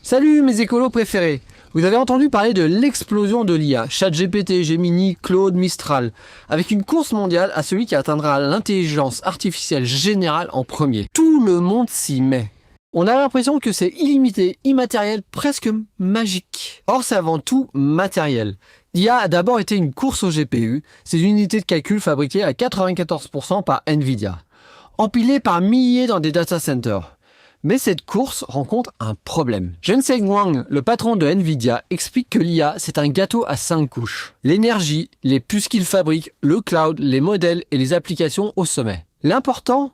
Salut mes écolos préférés! Vous avez entendu parler de l'explosion de l'IA, ChatGPT, Gemini, Claude, Mistral, avec une course mondiale à celui qui atteindra l'intelligence artificielle générale en premier. Tout le monde s'y met. On a l'impression que c'est illimité, immatériel, presque magique. Or, c'est avant tout matériel. L'IA a d'abord été une course au GPU, ces unités de calcul fabriquées à 94% par Nvidia, empilées par milliers dans des data centers. Mais cette course rencontre un problème. Jensen Huang, le patron de Nvidia, explique que l'IA, c'est un gâteau à 5 couches. L'énergie, les puces qu'il fabrique, le cloud, les modèles et les applications au sommet. L'important,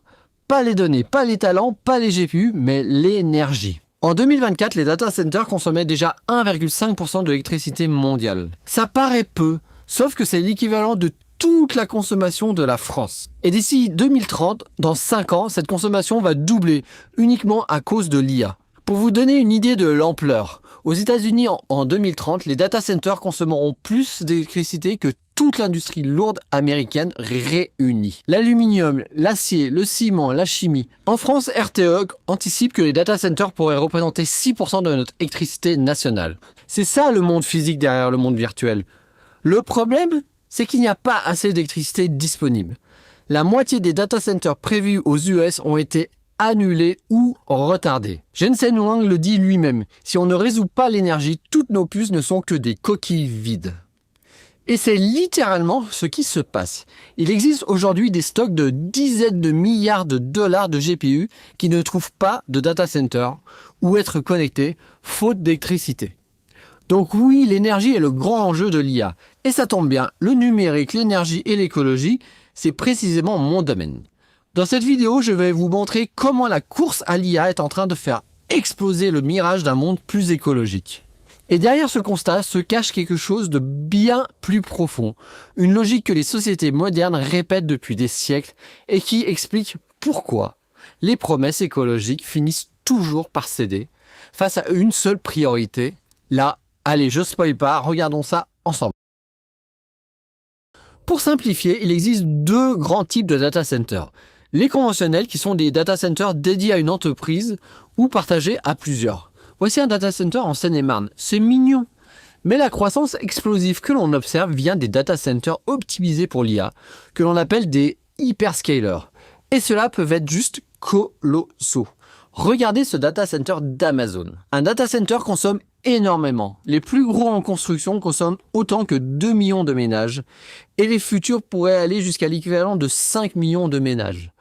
pas les données, pas les talents, pas les GPU, mais l'énergie. En 2024, les data centers consommaient déjà 1,5% de l'électricité mondiale. Ça paraît peu, sauf que c'est l'équivalent de toute la consommation de la France. Et d'ici 2030, dans 5 ans, cette consommation va doubler uniquement à cause de l'IA. Pour vous donner une idée de l'ampleur, aux États-Unis en 2030, les data centers consommeront plus d'électricité que toute l'industrie lourde américaine réunie. L'aluminium, l'acier, le ciment, la chimie. En France, RTE anticipe que les data centers pourraient représenter 6% de notre électricité nationale. C'est ça le monde physique derrière le monde virtuel. Le problème, c'est qu'il n'y a pas assez d'électricité disponible. La moitié des data centers prévus aux US ont été annulés ou retardés. Jensen Huang le dit lui-même, si on ne résout pas l'énergie, toutes nos puces ne sont que des coquilles vides. Et c'est littéralement ce qui se passe. Il existe aujourd'hui des stocks de dizaines de milliards de dollars de GPU qui ne trouvent pas de data center ou être connectés faute d'électricité. Donc oui, l'énergie est le grand enjeu de l'IA. Et ça tombe bien, le numérique, l'énergie et l'écologie, c'est précisément mon domaine. Dans cette vidéo, je vais vous montrer comment la course à l'IA est en train de faire exploser le mirage d'un monde plus écologique. Et derrière ce constat se cache quelque chose de bien plus profond, une logique que les sociétés modernes répètent depuis des siècles et qui explique pourquoi les promesses écologiques finissent toujours par céder face à une seule priorité, la allez, je spoil pas, regardons ça ensemble. Pour simplifier, il existe deux grands types de data centers. Les conventionnels qui sont des data centers dédiés à une entreprise ou partagés à plusieurs. Voici un data center en Seine-et-Marne. C'est mignon. Mais la croissance explosive que l'on observe vient des data centers optimisés pour l'IA, que l'on appelle des hyperscalers. Et ceux-là peuvent être juste colossaux. Regardez ce data center d'Amazon. Un data center consomme énormément. Les plus gros en construction consomment autant que 2 millions de ménages et les futurs pourraient aller jusqu'à l'équivalent de 5 millions de ménages.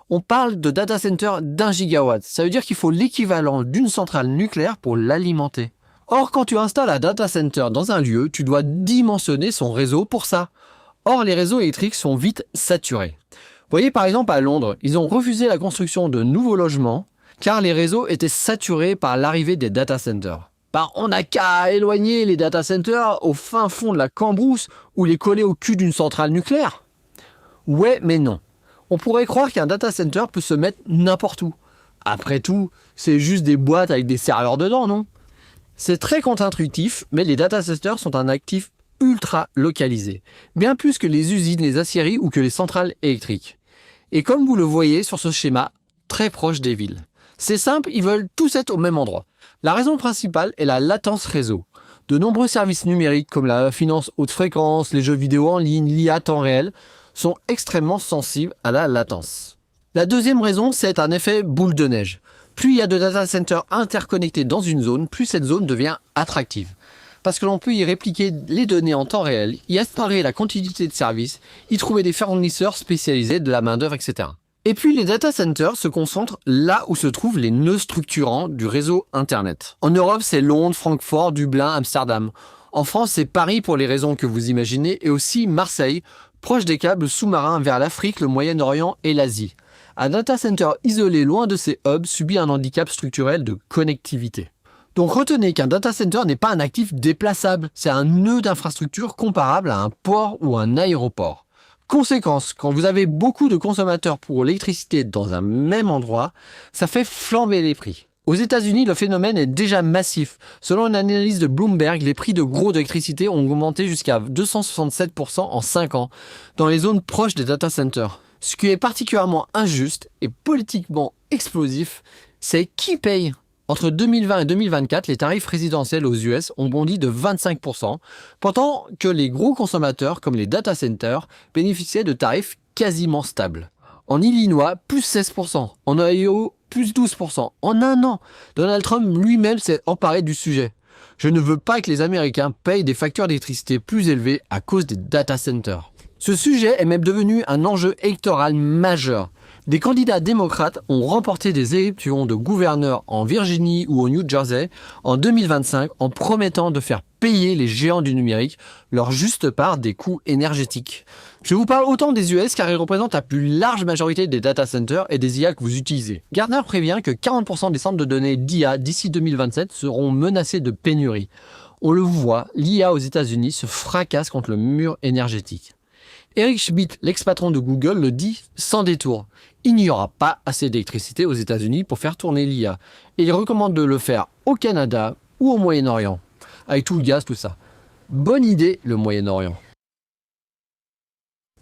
On parle de data center d'1 gigawatt. Ça veut dire qu'il faut l'équivalent d'une centrale nucléaire pour l'alimenter. Or, quand tu installes un data center dans un lieu, tu dois dimensionner son réseau pour ça. Or, les réseaux électriques sont vite saturés. Voyez par exemple à Londres, ils ont refusé la construction de nouveaux logements car les réseaux étaient saturés par l'arrivée des data centers. On n'a qu'à éloigner les data centers au fin fond de la Cambrousse ou les coller au cul d'une centrale nucléaire. Ouais, mais non. On pourrait croire qu'un data center peut se mettre n'importe où. Après tout, c'est juste des boîtes avec des serveurs dedans, non? C'est très contre-intuitif, mais les data centers sont un actif ultra localisé. Bien plus que les usines, les aciéries ou que les centrales électriques. Et comme vous le voyez sur ce schéma, très proche des villes. C'est simple, ils veulent tous être au même endroit. La raison principale est la latence réseau. De nombreux services numériques comme la finance haute fréquence, les jeux vidéo en ligne, l'IA temps réel, sont extrêmement sensibles à la latence. La deuxième raison, c'est un effet boule de neige. Plus il y a de data centers interconnectés dans une zone, plus cette zone devient attractive. Parce que l'on peut y répliquer les données en temps réel, y assurer la continuité de service, y trouver des fournisseurs spécialisés, de la main-d'œuvre, etc. Et puis les data centers se concentrent là où se trouvent les nœuds structurants du réseau Internet. En Europe, c'est Londres, Francfort, Dublin, Amsterdam. En France, c'est Paris pour les raisons que vous imaginez, et aussi Marseille, proche des câbles sous-marins vers l'Afrique, le Moyen-Orient et l'Asie. Un data center isolé loin de ces hubs subit un handicap structurel de connectivité. Donc retenez qu'un data center n'est pas un actif déplaçable, c'est un nœud d'infrastructure comparable à un port ou un aéroport. Conséquence, quand vous avez beaucoup de consommateurs pour l'électricité dans un même endroit, ça fait flamber les prix. Aux États-Unis, le phénomène est déjà massif. Selon une analyse de Bloomberg, les prix de gros d'électricité ont augmenté jusqu'à 267% en 5 ans dans les zones proches des data centers. Ce qui est particulièrement injuste et politiquement explosif, c'est qui paye ? Entre 2020 et 2024, les tarifs résidentiels aux US ont bondi de 25%, pendant que les gros consommateurs, comme les data centers, bénéficiaient de tarifs quasiment stables. En Illinois, plus 16%. En Ohio, plus 12%. En un an, Donald Trump lui-même s'est emparé du sujet. Je ne veux pas que les Américains payent des factures d'électricité plus élevées à cause des data centers. Ce sujet est même devenu un enjeu électoral majeur. Des candidats démocrates ont remporté des élections de gouverneurs en Virginie ou au New Jersey en 2025 en promettant de faire payer les géants du numérique leur juste part des coûts énergétiques. Je vous parle autant des US car ils représentent la plus large majorité des data centers et des IA que vous utilisez. Gartner prévient que 40% des centres de données d'IA d'ici 2027 seront menacés de pénurie. On le voit, l'IA aux États-Unis se fracasse contre le mur énergétique. Eric Schmidt, l'ex-patron de Google, le dit sans détour. Il n'y aura pas assez d'électricité aux États-Unis pour faire tourner l'IA. Et il recommande de le faire au Canada ou au Moyen-Orient. Avec tout le gaz, tout ça. Bonne idée, le Moyen-Orient.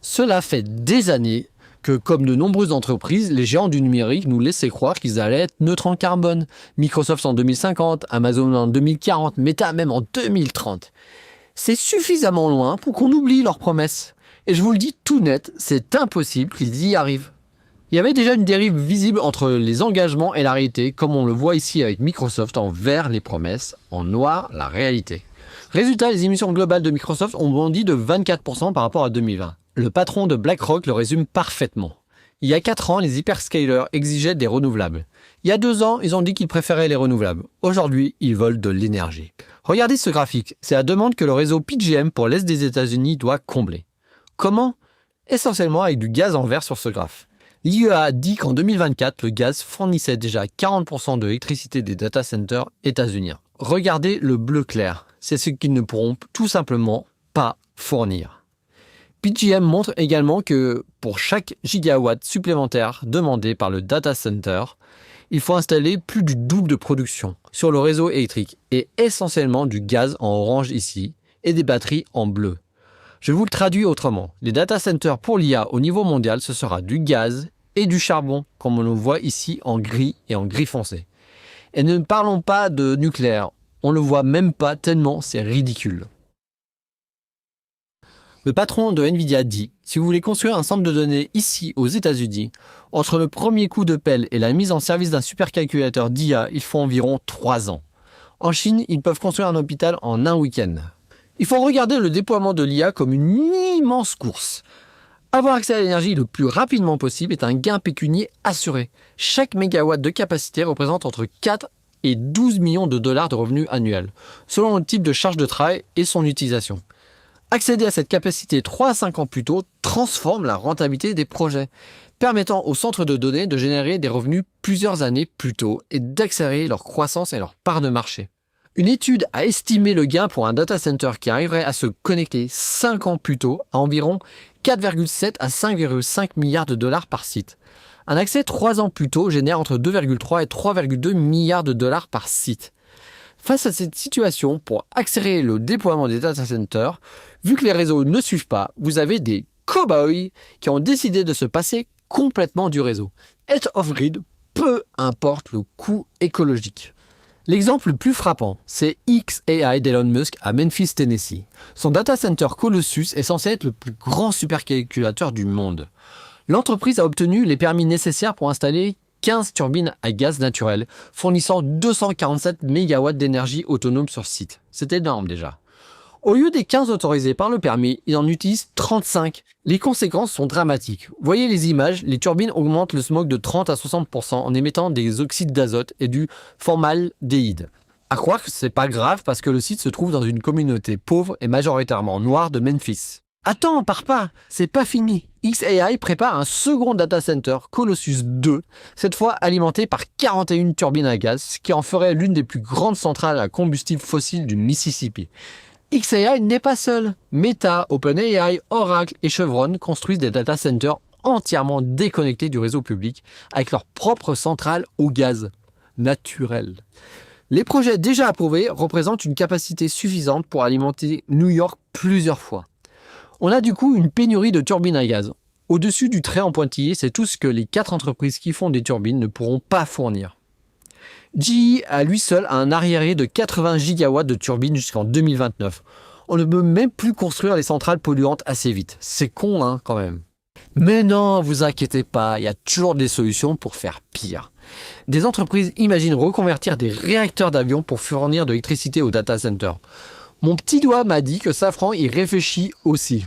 Cela fait des années que, comme de nombreuses entreprises, les géants du numérique nous laissaient croire qu'ils allaient être neutres en carbone. Microsoft en 2050, Amazon en 2040, Meta même en 2030. C'est suffisamment loin pour qu'on oublie leurs promesses. Et je vous le dis tout net, c'est impossible qu'ils y arrivent. Il y avait déjà une dérive visible entre les engagements et la réalité, comme on le voit ici avec Microsoft, en vert les promesses, en noir la réalité. Résultat, les émissions globales de Microsoft ont bondi de 24% par rapport à 2020. Le patron de BlackRock le résume parfaitement. Il y a 4 ans, les hyperscalers exigeaient des renouvelables. Il y a 2 ans, ils ont dit qu'ils préféraient les renouvelables. Aujourd'hui, ils veulent de l'énergie. Regardez ce graphique, c'est la demande que le réseau PJM pour l'Est des États-Unis doit combler. Comment ? Essentiellement avec du gaz en vert sur ce graphe. L'IEA dit qu'en 2024, le gaz fournissait déjà 40% de l'électricité des data centers états-uniens. Regardez le bleu clair, c'est ce qu'ils ne pourront tout simplement pas fournir. PJM montre également que pour chaque gigawatt supplémentaire demandé par le data center, il faut installer plus du double de production sur le réseau électrique et essentiellement du gaz en orange ici et des batteries en bleu. Je vous le traduis autrement. Les data centers pour l'IA au niveau mondial, ce sera du gaz et du charbon, comme on le voit ici en gris et en gris foncé. Et ne parlons pas de nucléaire, on le voit même pas tellement c'est ridicule. Le patron de Nvidia dit, si vous voulez construire un centre de données ici aux États-Unis, entre le premier coup de pelle et la mise en service d'un supercalculateur d'IA, il faut environ 3 ans. En Chine, ils peuvent construire un hôpital en un week-end. Il faut regarder le déploiement de l'IA comme une immense course. Avoir accès à l'énergie le plus rapidement possible est un gain pécunier assuré. Chaque mégawatt de capacité représente entre 4 et 12 millions de dollars de revenus annuels, selon le type de charge de travail et son utilisation. Accéder à cette capacité 3 à 5 ans plus tôt transforme la rentabilité des projets, permettant aux centres de données de générer des revenus plusieurs années plus tôt et d'accélérer leur croissance et leur part de marché. Une étude a estimé le gain pour un data center qui arriverait à se connecter 5 ans plus tôt à environ 4,7 à 5,5 milliards de dollars par site. Un accès 3 ans plus tôt génère entre 2,3 et 3,2 milliards de dollars par site. Face à cette situation, pour accélérer le déploiement des data centers, vu que les réseaux ne suivent pas, vous avez des cow-boys qui ont décidé de se passer complètement du réseau. Être off-grid, peu importe le coût écologique. L'exemple le plus frappant, c'est xAI d'Elon Musk à Memphis, Tennessee. Son data center Colossus est censé être le plus grand supercalculateur du monde. L'entreprise a obtenu les permis nécessaires pour installer 15 turbines à gaz naturel, fournissant 247 MW d'énergie autonome sur site. C'est énorme déjà. Au lieu des 15 autorisés par le permis, ils en utilisent 35. Les conséquences sont dramatiques. Voyez les images, les turbines augmentent le smog de 30 à 60% en émettant des oxydes d'azote et du formaldéhyde. À croire que c'est pas grave parce que le site se trouve dans une communauté pauvre et majoritairement noire de Memphis. Attends, pars pas, c'est pas fini. xAI prépare un second data center, Colossus 2, cette fois alimenté par 41 turbines à gaz, ce qui en ferait l'une des plus grandes centrales à combustible fossile du Mississippi. xAI n'est pas seul. Meta, OpenAI, Oracle et Chevron construisent des data centers entièrement déconnectés du réseau public avec leur propre centrale au gaz naturel. Les projets déjà approuvés représentent une capacité suffisante pour alimenter New York plusieurs fois. On a du coup une pénurie de turbines à gaz. Au-dessus du trait en pointillé, c'est tout ce que les 4 entreprises qui font des turbines ne pourront pas fournir. GE à lui seul a un arriéré de 80 gigawatts de turbines jusqu'en 2029. On ne peut même plus construire les centrales polluantes assez vite. C'est con, hein, quand même. Mais non, vous inquiétez pas, il y a toujours des solutions pour faire pire. Des entreprises imaginent reconvertir des réacteurs d'avion pour fournir de l'électricité aux data centers. Mon petit doigt m'a dit que Safran y réfléchit aussi.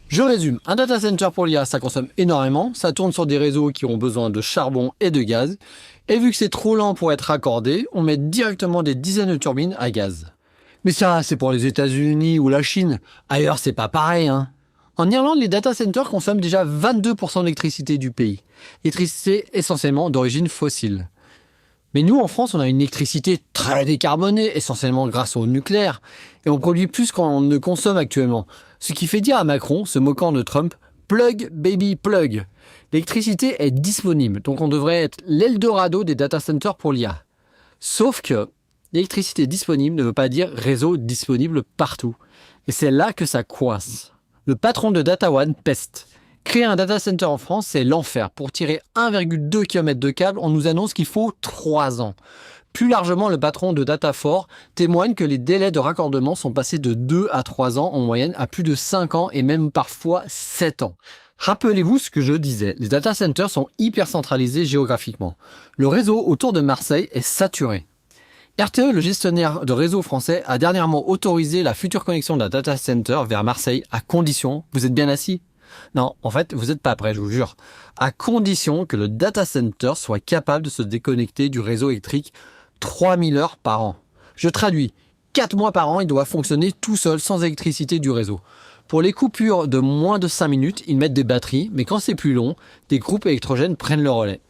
Je résume, un data center pour l'IA, ça consomme énormément, ça tourne sur des réseaux qui ont besoin de charbon et de gaz, et vu que c'est trop lent pour être raccordé, on met directement des dizaines de turbines à gaz. Mais ça, c'est pour les États-Unis ou la Chine. Ailleurs, c'est pas pareil, hein. En Irlande, les data centers consomment déjà 22% d'électricité du pays. L'électricité essentiellement d'origine fossile. Mais nous, en France, on a une électricité très décarbonée, essentiellement grâce au nucléaire. Et on produit plus qu'on ne consomme actuellement. Ce qui fait dire à Macron, se moquant de Trump, plug, baby, plug. L'électricité est disponible, donc on devrait être l'Eldorado des data centers pour l'IA. Sauf que l'électricité disponible ne veut pas dire réseau disponible partout. Et c'est là que ça coince. Le patron de DataOne peste. Créer un data center en France, c'est l'enfer. Pour tirer 1,2 km de câble, on nous annonce qu'il faut 3 ans. Plus largement, le patron de Datafor témoigne que les délais de raccordement sont passés de 2 à 3 ans en moyenne à plus de 5 ans et même parfois 7 ans. Rappelez-vous ce que je disais, les data centers sont hyper centralisés géographiquement. Le réseau autour de Marseille est saturé. RTE, le gestionnaire de réseau français, a dernièrement autorisé la future connexion d'un data center vers Marseille à condition, vous êtes bien assis? Non, en fait, vous n'êtes pas prêts, je vous jure. À condition que le data center soit capable de se déconnecter du réseau électrique 3000 heures par an. Je traduis, 4 mois par an, il doit fonctionner tout seul, sans électricité du réseau. Pour les coupures de moins de 5 minutes, ils mettent des batteries, mais quand c'est plus long, des groupes électrogènes prennent le relais.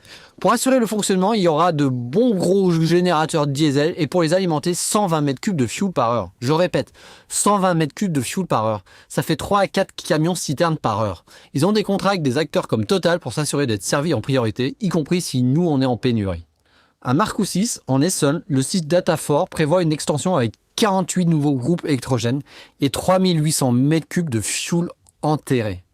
Pour assurer le fonctionnement, il y aura de bons gros générateurs diesel et pour les alimenter, 120 mètres cubes de fuel par heure. Je répète, 120 mètres cubes de fuel par heure. Ça fait 3 à 4 camions citernes par heure. Ils ont des contrats avec des acteurs comme Total pour s'assurer d'être servis en priorité, y compris si nous on est en pénurie. À Marcoussis, en Essonne, le site Datafor prévoit une extension avec 48 nouveaux groupes électrogènes et 3800 mètres cubes de fuel enterré.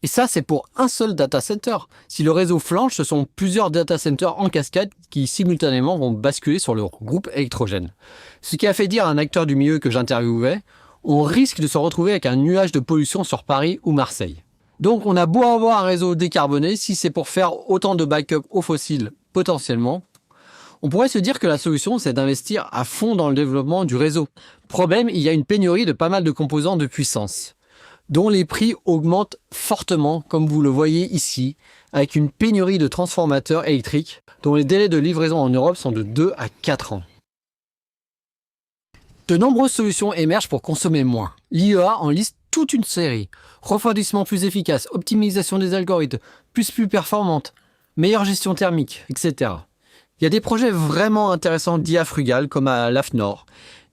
Et ça, c'est pour un seul data center. Si le réseau flanche, ce sont plusieurs data centers en cascade qui simultanément vont basculer sur leur groupe électrogène. Ce qui a fait dire à un acteur du milieu que j'interviewais, on risque de se retrouver avec un nuage de pollution sur Paris ou Marseille. Donc on a beau avoir un réseau décarboné, si c'est pour faire autant de backup aux fossiles potentiellement, on pourrait se dire que la solution, c'est d'investir à fond dans le développement du réseau. Problème, il y a une pénurie de pas mal de composants de puissance, dont les prix augmentent fortement, comme vous le voyez ici, avec une pénurie de transformateurs électriques, dont les délais de livraison en Europe sont de 2 à 4 ans. De nombreuses solutions émergent pour consommer moins. L'IEA en liste toute une série. Refroidissement plus efficace, optimisation des algorithmes, plus performante, meilleure gestion thermique, etc. Il y a des projets vraiment intéressants d'IA frugale comme à l'AFNOR,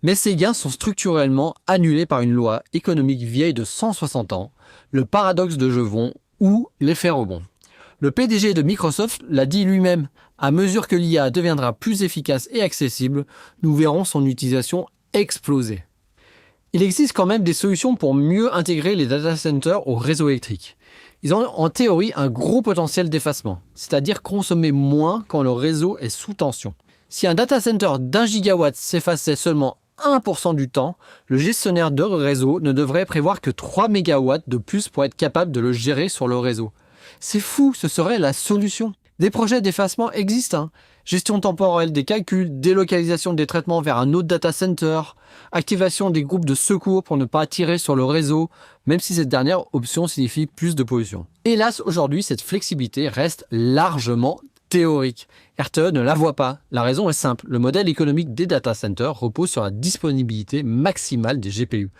mais ces gains sont structurellement annulés par une loi économique vieille de 160 ans, le paradoxe de Jevons ou l'effet rebond. Le PDG de Microsoft l'a dit lui-même, à mesure que l'IA deviendra plus efficace et accessible, nous verrons son utilisation exploser. Il existe quand même des solutions pour mieux intégrer les data centers au réseau électrique. Ils ont en théorie un gros potentiel d'effacement, c'est-à-dire consommer moins quand le réseau est sous tension. Si un data center d'1 gigawatt s'effaçait seulement 1% du temps, le gestionnaire de réseau ne devrait prévoir que 3 mégawatts de plus pour être capable de le gérer sur le réseau. C'est fou, ce serait la solution. Des projets d'effacement existent, hein. Gestion temporelle des calculs, délocalisation des traitements vers un autre data center, activation des groupes de secours pour ne pas tirer sur le réseau, même si cette dernière option signifie plus de pollution. Hélas, aujourd'hui, cette flexibilité reste largement théorique. RTE ne la voit pas. La raison est simple. Le modèle économique des data centers repose sur la disponibilité maximale des GPU.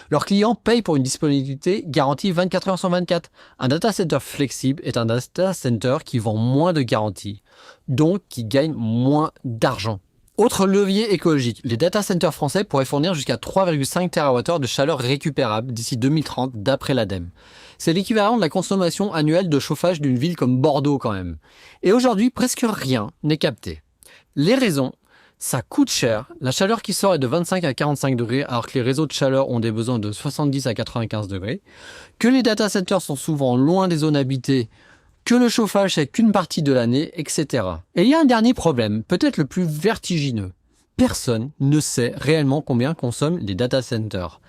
Leurs clients payent pour une disponibilité garantie 24 heures sur 24. Un data center flexible est un data center qui vend moins de garanties, donc qui gagne moins d'argent. Autre levier écologique, les data centers français pourraient fournir jusqu'à 3,5 TWh de chaleur récupérable d'ici 2030 d'après l'ADEME. C'est l'équivalent de la consommation annuelle de chauffage d'une ville comme Bordeaux quand même. Et aujourd'hui, presque rien n'est capté. Les raisons, ça coûte cher, la chaleur qui sort est de 25 à 45 degrés alors que les réseaux de chaleur ont des besoins de 70 à 95 degrés, que les data centers sont souvent loin des zones habitées, que le chauffage c'est qu'une partie de l'année, etc. Et il y a un dernier problème, peut-être le plus vertigineux. Personne ne sait réellement combien consomment les data centers.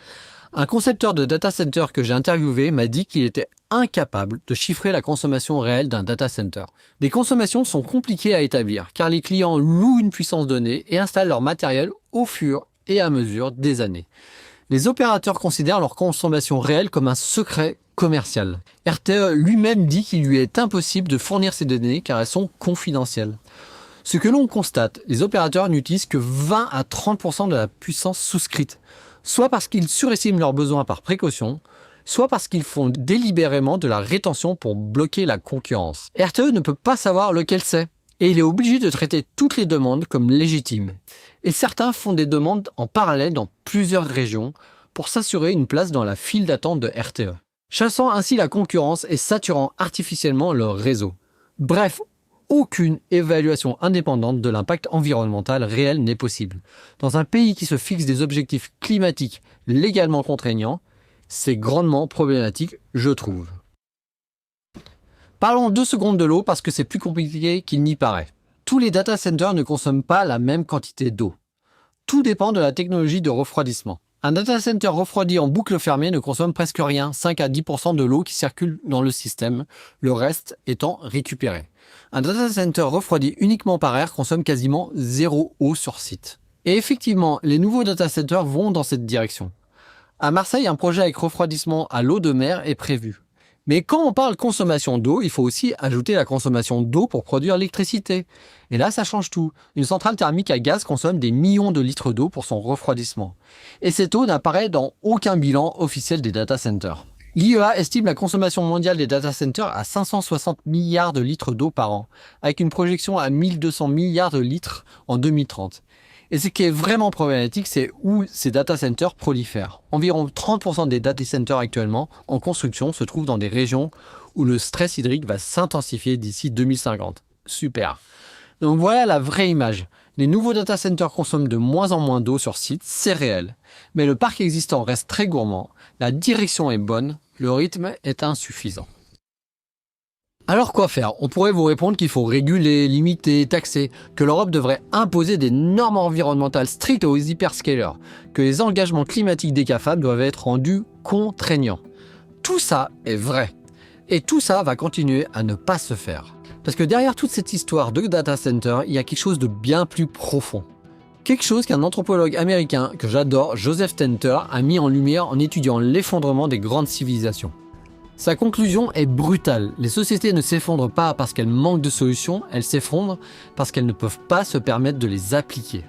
Un concepteur de data center que j'ai interviewé m'a dit qu'il était incapable de chiffrer la consommation réelle d'un data center. Les consommations sont compliquées à établir car les clients louent une puissance donnée et installent leur matériel au fur et à mesure des années. Les opérateurs considèrent leur consommation réelle comme un secret commercial. RTE lui-même dit qu'il lui est impossible de fournir ces données car elles sont confidentielles. Ce que l'on constate, les opérateurs n'utilisent que 20 à 30% de la puissance souscrite, soit parce qu'ils surestiment leurs besoins par précaution, soit parce qu'ils font délibérément de la rétention pour bloquer la concurrence. RTE ne peut pas savoir lequel c'est, et il est obligé de traiter toutes les demandes comme légitimes. Et certains font des demandes en parallèle dans plusieurs régions pour s'assurer une place dans la file d'attente de RTE, chassant ainsi la concurrence et saturant artificiellement leur réseau. Bref, aucune évaluation indépendante de l'impact environnemental réel n'est possible. Dans un pays qui se fixe des objectifs climatiques légalement contraignants, c'est grandement problématique, je trouve. Parlons 2 secondes de l'eau parce que c'est plus compliqué qu'il n'y paraît. Tous les data centers ne consomment pas la même quantité d'eau. Tout dépend de la technologie de refroidissement. Un data center refroidi en boucle fermée ne consomme presque rien, 5 à 10% de l'eau qui circule dans le système, le reste étant récupéré. Un data center refroidi uniquement par air consomme quasiment 0 eau sur site. Et effectivement, les nouveaux data centers vont dans cette direction. À Marseille, un projet avec refroidissement à l'eau de mer est prévu. Mais quand on parle consommation d'eau, il faut aussi ajouter la consommation d'eau pour produire l'électricité. Et là, ça change tout. Une centrale thermique à gaz consomme des millions de litres d'eau pour son refroidissement. Et cette eau n'apparaît dans aucun bilan officiel des data centers. L'IEA estime la consommation mondiale des data centers à 560 milliards de litres d'eau par an, avec une projection à 1200 milliards de litres en 2030. Et ce qui est vraiment problématique, c'est où ces data centers prolifèrent. Environ 30% des data centers actuellement en construction se trouvent dans des régions où le stress hydrique va s'intensifier d'ici 2050. Super. Donc voilà la vraie image. Les nouveaux data centers consomment de moins en moins d'eau sur site, c'est réel. Mais le parc existant reste très gourmand, la direction est bonne, le rythme est insuffisant. Alors quoi faire? On pourrait vous répondre qu'il faut réguler, limiter, taxer, que l'Europe devrait imposer des normes environnementales strictes aux hyperscalers, que les engagements climatiques des GAFAM doivent être rendus contraignants. Tout ça est vrai. Et tout ça va continuer à ne pas se faire. Parce que derrière toute cette histoire de data center, il y a quelque chose de bien plus profond. Quelque chose qu'un anthropologue américain que j'adore, Joseph Tenter, a mis en lumière en étudiant l'effondrement des grandes civilisations. Sa conclusion est brutale. Les sociétés ne s'effondrent pas parce qu'elles manquent de solutions, elles s'effondrent parce qu'elles ne peuvent pas se permettre de les appliquer.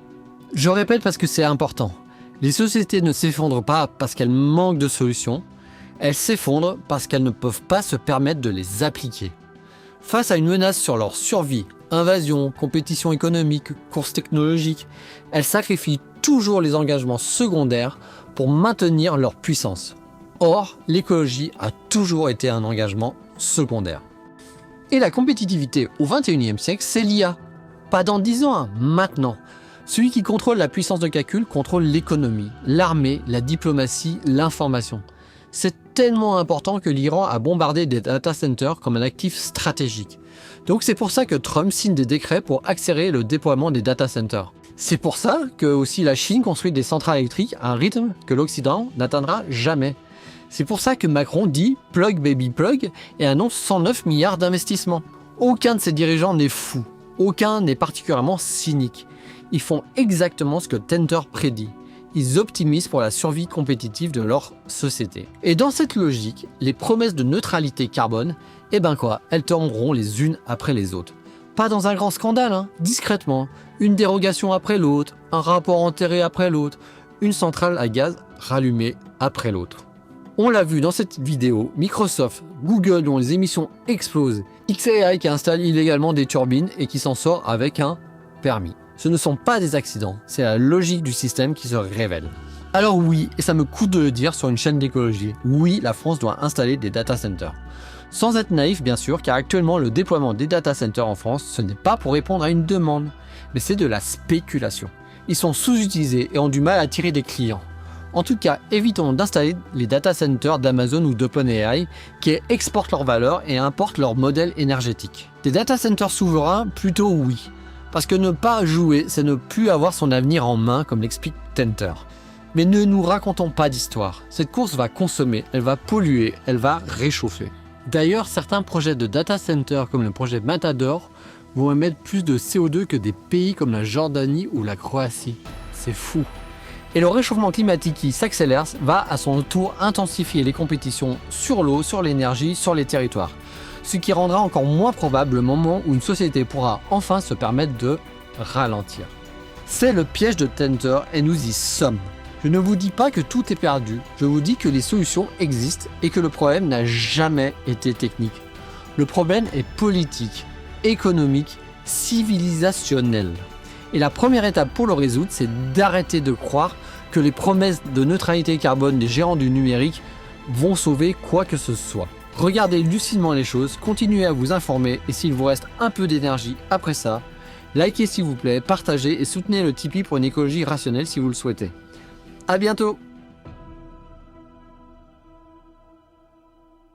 Je répète parce que c'est important. Les sociétés ne s'effondrent pas parce qu'elles manquent de solutions, elles s'effondrent parce qu'elles ne peuvent pas se permettre de les appliquer. Face à une menace sur leur survie, invasion, compétition économique, course technologique, elles sacrifient toujours les engagements secondaires pour maintenir leur puissance. Or, l'écologie a toujours été un engagement secondaire. Et la compétitivité au XXIe siècle, c'est l'IA. Pas dans 10 ans, maintenant. Celui qui contrôle la puissance de calcul contrôle l'économie, l'armée, la diplomatie, l'information. C'est tellement important que l'Iran a bombardé des data centers comme un actif stratégique. Donc c'est pour ça que Trump signe des décrets pour accélérer le déploiement des data centers. C'est pour ça que aussi la Chine construit des centrales électriques à un rythme que l'Occident n'atteindra jamais. C'est pour ça que Macron dit « plug baby plug » et annonce 109 milliards d'investissements. Aucun de ces dirigeants n'est fou, aucun n'est particulièrement cynique. Ils font exactement ce que Tenter prédit. Ils optimisent pour la survie compétitive de leur société. Et dans cette logique, les promesses de neutralité carbone, elles tomberont les unes après les autres. Pas dans un grand scandale, discrètement. Une dérogation après l'autre, un rapport enterré après l'autre, une centrale à gaz rallumée après l'autre. On l'a vu dans cette vidéo, Microsoft, Google dont les émissions explosent, xAI qui installe illégalement des turbines et qui s'en sort avec un permis. Ce ne sont pas des accidents, c'est la logique du système qui se révèle. Alors oui, et ça me coûte de le dire sur une chaîne d'écologie, oui, la France doit installer des data centers. Sans être naïf bien sûr, car actuellement le déploiement des data centers en France, ce n'est pas pour répondre à une demande, mais c'est de la spéculation. Ils sont sous-utilisés et ont du mal à attirer des clients. En tout cas, évitons d'installer les data centers d'Amazon ou d'OpenAI qui exportent leur valeur et importent leur modèle énergétique. Des data centers souverains, plutôt oui. Parce que ne pas jouer, c'est ne plus avoir son avenir en main, comme l'explique Tenter. Mais ne nous racontons pas d'histoire. Cette course va consommer, elle va polluer, elle va réchauffer. D'ailleurs, certains projets de data center comme le projet Matador vont émettre plus de CO2 que des pays comme la Jordanie ou la Croatie. C'est fou. Et le réchauffement climatique qui s'accélère va à son tour intensifier les compétitions sur l'eau, sur l'énergie, sur les territoires. Ce qui rendra encore moins probable le moment où une société pourra enfin se permettre de ralentir. C'est le piège de Tenter et nous y sommes. Je ne vous dis pas que tout est perdu, je vous dis que les solutions existent et que le problème n'a jamais été technique. Le problème est politique, économique, civilisationnel. Et la première étape pour le résoudre, c'est d'arrêter de croire que les promesses de neutralité carbone des géants du numérique vont sauver quoi que ce soit. Regardez lucidement les choses, continuez à vous informer et s'il vous reste un peu d'énergie après ça, likez s'il vous plaît, partagez et soutenez le Tipeee pour une écologie rationnelle si vous le souhaitez. À bientôt!